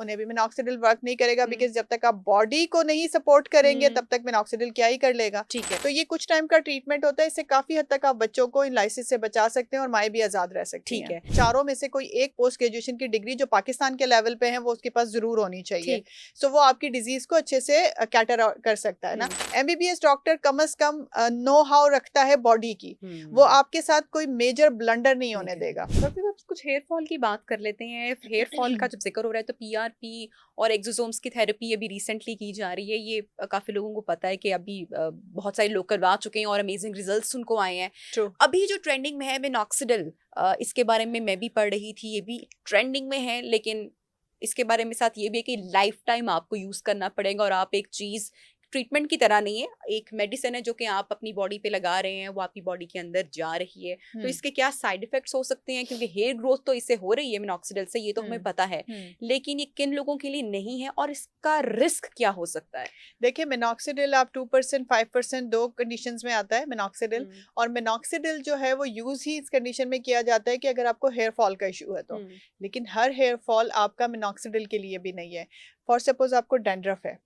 उन्हें भी minoxidil work नहीं करेगा, बिकॉज जब तक आप बॉडी को नहीं सपोर्ट करेंगे तब तक मिनॉक्सिडिल क्या ही कर लेगा। ठीक है। तो ये कुछ टाइम का ट्रीटमेंट होता है, इससे काफी हद तक आप बच्चों को इन लाइसिस से बचा सकते हैं और माएँ भी आजाद रह सकती ठीक हैं। है। चारों में से कोई एक पोस्ट ग्रेजुएशन की डिग्री जो पाकिस्तान के लेवल पे है वो उसके पास जरूर होनी चाहिए, सो वो आपकी डिजीज को अच्छे से कैटर कर सकता है ना। एमबीबीएस डॉक्टर कम से कम नो हाउ रखता है बॉडी की, वो आपके साथ कोई मेजर ब्लंडर नहीं होने देगा। डॉक्टर साहब कुछ हेयर फॉल की बात कर लेते हैं। हेयर फॉल का जब जिक्र हो रहा है तो पीआरपी और एक्सोसोम्स की थेरेपी अभी रिसेंटली की जा रही है। ये काफी लोगों को पता है कि अभी बहुत सारे लोग करवा चुके हैं और अमेजिंग रिजल्ट्स उनको आए हैं। True. अभी जो ट्रेंडिंग में है मिनॉक्सिडिल, इसके बारे में मैं भी पढ़ रही थी, ये भी ट्रेंडिंग में है, लेकिन इसके बारे में साथ ये भी है कि लाइफ टाइम आपको यूज करना पड़ेगा और आप एक चीज ट्रीटमेंट की तरह नहीं है, एक मेडिसिन है जो कि आप अपनी बॉडी पे लगा रहे हैं, वो आपकी बॉडी के अंदर जा रही है। तो इसके क्या साइड इफेक्ट्स हो सकते हैं? क्योंकि हेयर ग्रोथ तो इससे हो रही है मिनॉक्सिडिल से, ये तो हमें पता है, लेकिन ये किन लोगों के लिए नहीं है और इसका रिस्क क्या हो सकता है? देखिए मिनॉक्सिडिल आप 2% 5% दो कंडीशंस में आता है मिनॉक्सिडिल, और मिनॉक्सिडिल जो है वो यूज ही इस कंडीशन में किया जाता है कि अगर आपको हेयर फॉल का इशू है तो, लेकिन हर हेयर फॉल आपका मिनॉक्सिडिल के लिए भी नहीं है। फॉर सपोज आपको डैंड्रफ है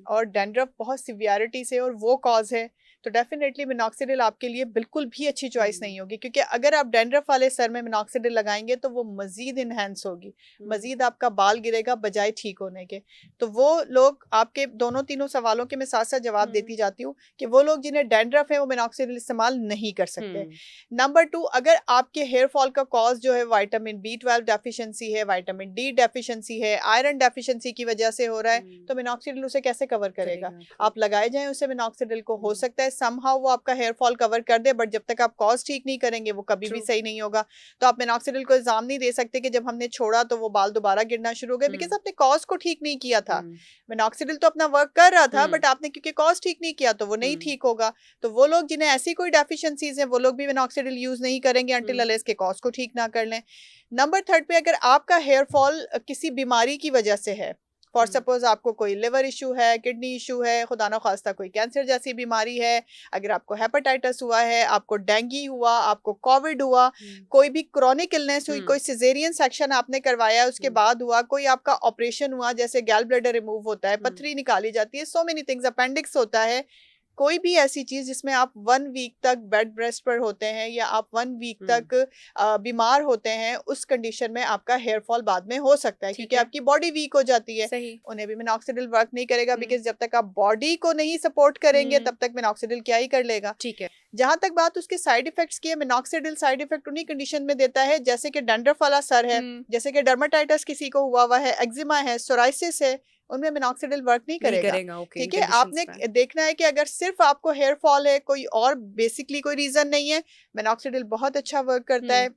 और डैंड्रफ बहुत सिवियरिटी से और वो कॉज है, तो डेफिनेटली मिनॉक्सिडिल आपके लिए बिल्कुल भी अच्छी चॉइस नहीं होगी, क्योंकि अगर आप डैंड्रफ वाले सर में मिनॉक्सिडिल लगाएंगे तो वो मजीद इनहेंस होगी, मजीद आपका बाल गिरेगा बजाय ठीक होने के। तो वो लोग, आपके दोनों तीनों सवालों के मैं साथ साथ जवाब देती जाती हूँ कि वो लोग जिन्हें डैंड्रफ है वो मिनॉक्सिडिल इस्तेमाल नहीं कर सकते। नंबर 2, अगर आपके हेयर फॉल का कॉज जो है विटामिन B12 डेफिशिएंसी है, विटामिन D डेफिशिएंसी है, आयरन डेफिशिएंसी की वजह से हो रहा है, तो मिनॉक्सिडिल उसे कैसे कवर करेगा? आप लगाए जाएं उसे मिनॉक्सिडिल को, हो सकता है समहाउ वो आपका हेयर फॉल कवर कर दे, बट जब तक आप कॉज ठीक नहीं करेंगे वो कभी भी सही नहीं होगा। तो आप मिनॉक्सिडिल को इल्जाम नहीं दे सकते कि जब हमने छोड़ा तो वो बाल दोबारा गिरना शुरू हो गए, बिकॉज आपने कॉज को ठीक नहीं किया था। मिनॉक्सिडिल तो अपना वर्क कर रहा था, बट आपने क्योंकि कॉज ठीक नहीं किया तो वो नहीं ठीक होगा। तो वो लोग जिन्हें ऐसी कोई डेफिशिएंसीज है वो लोग भी मिनॉक्सिडिल यूज नहीं करेंगे अंटिल अनलेस के कॉज को ठीक ना कर लें। नंबर 3 पे, अगर आपका हेयर फॉल किसी बीमारी की वजह से है, फॉर सपोज आपको कोई लिवर इशू है, किडनी इशू है, खुदा ना खास्ता कोई कैंसर जैसी बीमारी है, अगर आपको हेपेटाइटिस हुआ है, आपको डेंगू हुआ, आपको कोविड हुआ, कोई भी क्रॉनिक इलनेस हुई, कोई सिजेरियन सेक्शन आपने करवाया उसके बाद हुआ, कोई आपका ऑपरेशन हुआ जैसे गैल ब्लैडर रिमूव होता है, पथरी निकाली जाती है, सो मेनी थिंग्स, अपेंडिक्स होता है, कोई भी ऐसी चीज जिसमें आप 1 वीक तक बेड रेस्ट पर होते हैं या आप 1 वीक तक बीमार होते हैं, उस कंडीशन में आपका हेयर फॉल बाद में हो सकता है, क्योंकि आपकी बॉडी वीक हो जाती है। उन्हें भी मिनॉक्सिडिल वर्क नहीं करेगा, बिकॉज जब तक आप बॉडी को नहीं सपोर्ट करेंगे तब तक मिनॉक्सिडिल क्या ही कर लेगा। ठीक है। जहां तक बात उसके साइड इफेक्ट्स की है, मिनॉक्सिडिल साइड इफेक्ट उन्हीं कंडीशन में देता है जैसे कि डैंड्रफ वाला सर है, जैसे कि डर्माटाइटिस किसी को हुआ है, एक्जिमा है, सोराइसिस है, उनमें मिनॉक्सिडिल वर्क नहीं करेगा। ठीक है, आपने देखना है कि अगर सिर्फ आपको हेयर फॉल है, कोई और बेसिकली कोई रीजन नहीं है, मिनॉक्सिडिल बहुत अच्छा वर्क करता है।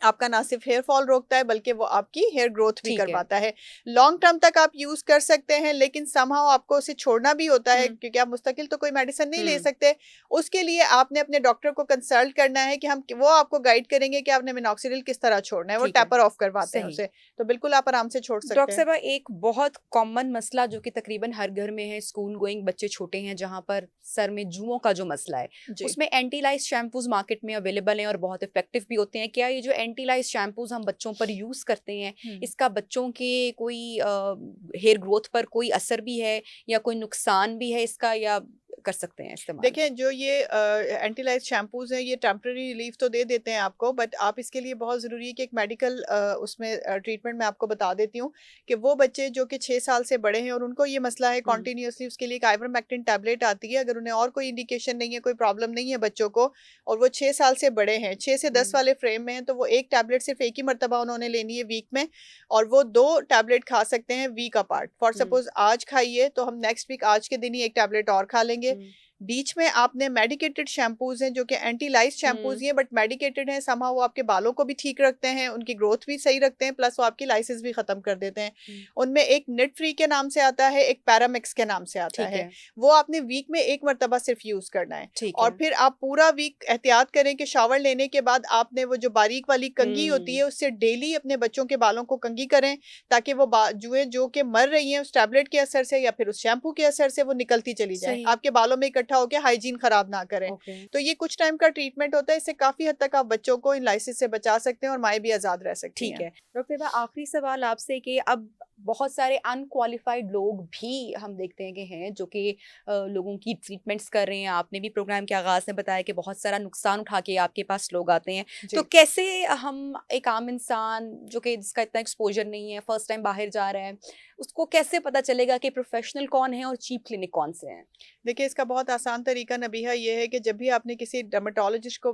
आपका ना सिर्फ हेयर फॉल रोकता है बल्कि वो आपकी हेयर ग्रोथ भी करवाता है। लॉन्ग टर्म तक आप यूज कर सकते हैं, लेकिन समहाउ आपको उसे छोड़ना भी होता है, क्योंकि आप मुस्तकिल तो कोई मेडिसिन नहीं ले सकते। उसके लिए आपने अपने डॉक्टर को कंसल्ट करना है कि वो आपको गाइड करेंगे कि आपने मिनॉक्सिडिल किस तरह छोड़ना है, वो टैपर ऑफ करवाते हैं उसे, तो बिल्कुल आप आराम से छोड़ सकते हैं। डॉक्टर साहब, एक बहुत कॉमन मसला जो कि तकरीबन हर घर में है, स्कूल गोइंग बच्चे छोटे हैं जहां पर सर में जुओं का जो मसला है, उसमें एंटीलाइज शैम्पूज मार्केट में अवेलेबल हैं और बहुत इफेक्टिव भी होते हैं। क्या ये जो एंटीलाइज शैम्पूज हम बच्चों पर यूज करते हैं, इसका बच्चों के कोई हेयर ग्रोथ पर कोई असर भी है या कोई नुकसान भी है इसका, या कर सकते हैं इस्तेमाल? देखें, जो ये एंटीलाइज शैम्पूज हैं ये टेम्पररी रिलीफ तो दे देते हैं आपको, बट आप इसके लिए बहुत ज़रूरी है कि एक मेडिकल उसमें ट्रीटमेंट मैं आपको बता देती हूँ कि वो बच्चे जो कि 6 साल से बड़े हैं और उनको ये मसला है कॉन्टीन्यूसली, उसके लिए एक आइवरमेक्टिन टैबलेट आती है। अगर उन्हें और कोई इंडिकेशन नहीं है, कोई प्रॉब्लम नहीं है बच्चों को, और वो 6 साल से बड़े हैं, 6 से 10 वाले फ्रेम में हैं, तो वो एक टैबलेट सिर्फ एक ही मरतबा उन्होंने लेनी है वीक में, और वो 2 टैबलेट खा सकते हैं वीक अपार्ट। फॉर सपोज आज खाइए तो हम नेक्स्ट वीक आज के दिन ही एक टैबलेट और खा लेंगे। बीच में आपने मेडिकेटेड शैम्पूज हैं जो कि एंटीलाइज शैम्पूज ही हैं, बट मेडिकेटेड हैं, समहाउ वो आपके बालों को भी ठीक रखते हैं, उनकी ग्रोथ भी सही रखते हैं, प्लस वो आपकी लाइसिस भी खत्म कर देते हैं। उनमें एक निट फ्री के नाम से आता है, एक पैरामिक्स के नाम से आता है। वो आपने वीक में एक मरतबा सिर्फ यूज करना है, और फिर आप पूरा वीक एहतियात करें कि शावर लेने के बाद आपने वो जो बारीक वाली कंघी होती है उससे डेली अपने बच्चों के बालों को कंघी करें, ताकि वो जुएं जो कि मर रही हैं उस टैबलेट के असर से या फिर उस शैम्पू के असर से, वो निकलती चली जाए, आपके बालों में इकट्ठा होकर हाइजीन खराब ना करें। तो ये कुछ टाइम का ट्रीटमेंट होता है, इससे काफी हद तक आप बच्चों को इन लाइसिस से बचा सकते हैं और माएँ भी आजाद रह सकती हैं। ठीक है डॉक्टर साहब, आखिरी सवाल आपसे कि अब बहुत सारे अनक्वालिफाइड लोग भी हम देखते हैं कि हैं जो कि लोगों की ट्रीटमेंट्स कर रहे हैं। आपने भी प्रोग्राम के आगाज़ में बताया कि बहुत सारा नुकसान उठा के आपके पास लोग आते हैं। तो जी। कैसे हम एक आम इंसान जो कि जिसका इतना एक्सपोज़र नहीं है, फर्स्ट टाइम बाहर जा रहा है, उसको कैसे पता चलेगा कि प्रोफ़ेशनल कौन है और चीप क्लिनिक कौन से हैं? देखिए, इसका बहुत आसान तरीका नबीहा ये है कि जब भी आपने किसी डर्मेटोलॉजिस्ट को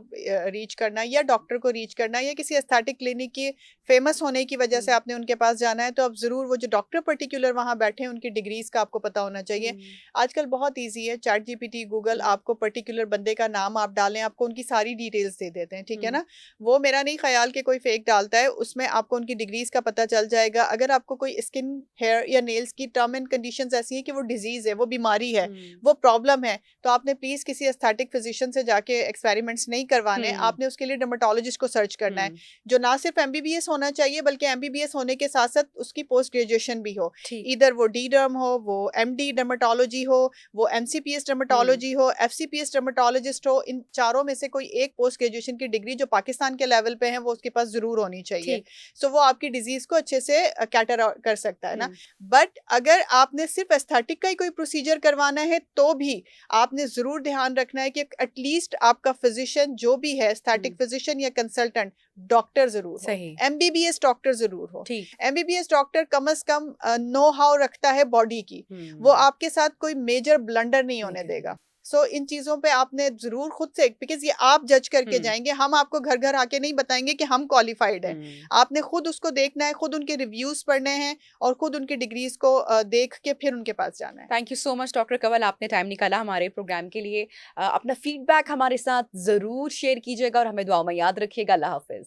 रीच करना है या डॉक्टर को रीच करना है या किसी एस्थेटिक क्लिनिक की फेमस होने की वजह से हुँ, आपने उनके पास जाना है, तो आप ज़रूर वो जो डॉक्टर पर्टिकुलर वहाँ बैठे हैं उनकी डिग्रीज़ का आपको पता होना चाहिए। हुँ, आजकल बहुत ईज़ी है, चैट जीपीटी, गूगल हुँ, आपको पर्टिकुलर बंदे का नाम आप डालें, आपको उनकी सारी डिटेल्स दे देते हैं, ठीक है हुँ, ना? वो मेरा नहीं ख़्याल कि कोई फ़ेक डालता है, उसमें आपको उनकी डिग्रीज़ का पता चल जाएगा। अगर आपको कोई स्किन, हेयर या नेल्स की टर्म एंड कंडीशंस ऐसी हैं कि वो डिज़ीज़ है, वो बीमारी है, हुँ, वो प्रॉब्लम है, तो आपने प्लीज़ किसी एस्थेटिक फिजिशियन से जाके एक्सपेरिमेंट्स नहीं करवाने, हुँ, आपने उसके लिए डर्मेटोलॉजिस्ट को सर्च करना है, हुँ, जो ना सिर्फ एमबीबीएस होना चाहिए बल्कि एमबीबीएस होने के साथ-साथ उसकी पोस्ट ग्रेजुएशन भी हो। ठीक, ईदर वो डी-डर्म हो, वो एमडी डर्मेटोलॉजी हो, वो एमसीपीएस हुँ, डर्मेटोलॉजी हो, एफसीपीएस डर्मेटोलॉजिस्ट हो, इन चारों में से कोई एक पोस्ट ग्रेजुएशन की डिग्री जो पाकिस्तान के लेवल पे है, वो उसके पास ज़रूर होनी चाहिए। ठीक, सो वो आपकी डिज़ीज़ को अच्छे से कैटर आउट कर सकता है ना। हुँ, बट अगर आपने सिर्फ एस्थेटिक का ही कोई प्रोसीजर करवाना है, तो भी आपने ज़रूर ध्यान रखना है कि एटलीस्ट आपका फिजिशियन जो भी है, एस्थेटिक हुँ, फिजिशियन या कंसल्टेंट, डॉक्टर ज़रूर हो, सही, एमबीबीएस डॉक्टर ज़रूर हो। ठीक, एमबीबीएस डॉक्टर कम से कम नो हाउ रखता है बॉडी की, वो हुँ, आपके साथ कोई मेजर ब्लंडर नहीं नहीं होने देगा। करेगा। सो इन चीज़ों पे आपने ज़रूर खुद से, बिकॉज़ ये आप जज करके हुँ, जाएँगे, हम आपको घर-घर आके नहीं बताएँगे कि हम क्वालिफाइड हैं। हुँ। आपने खुद उसको देखना है, खुद उनके रिव्यूज़ पढ़ने हैं और खुद उनकी डिग्रीज़ को देख के फिर उनके पास जाना है। Thank you so much doctor Kanwal, आपने टाइम निकाला हमारे प्रोग्राम के लिए। अपना फीडबैक हमारे साथ ज़रूर शेयर कीजिएगा और हमें दुआओं में याद रखिएगा। अल्लाह हाफ़िज़।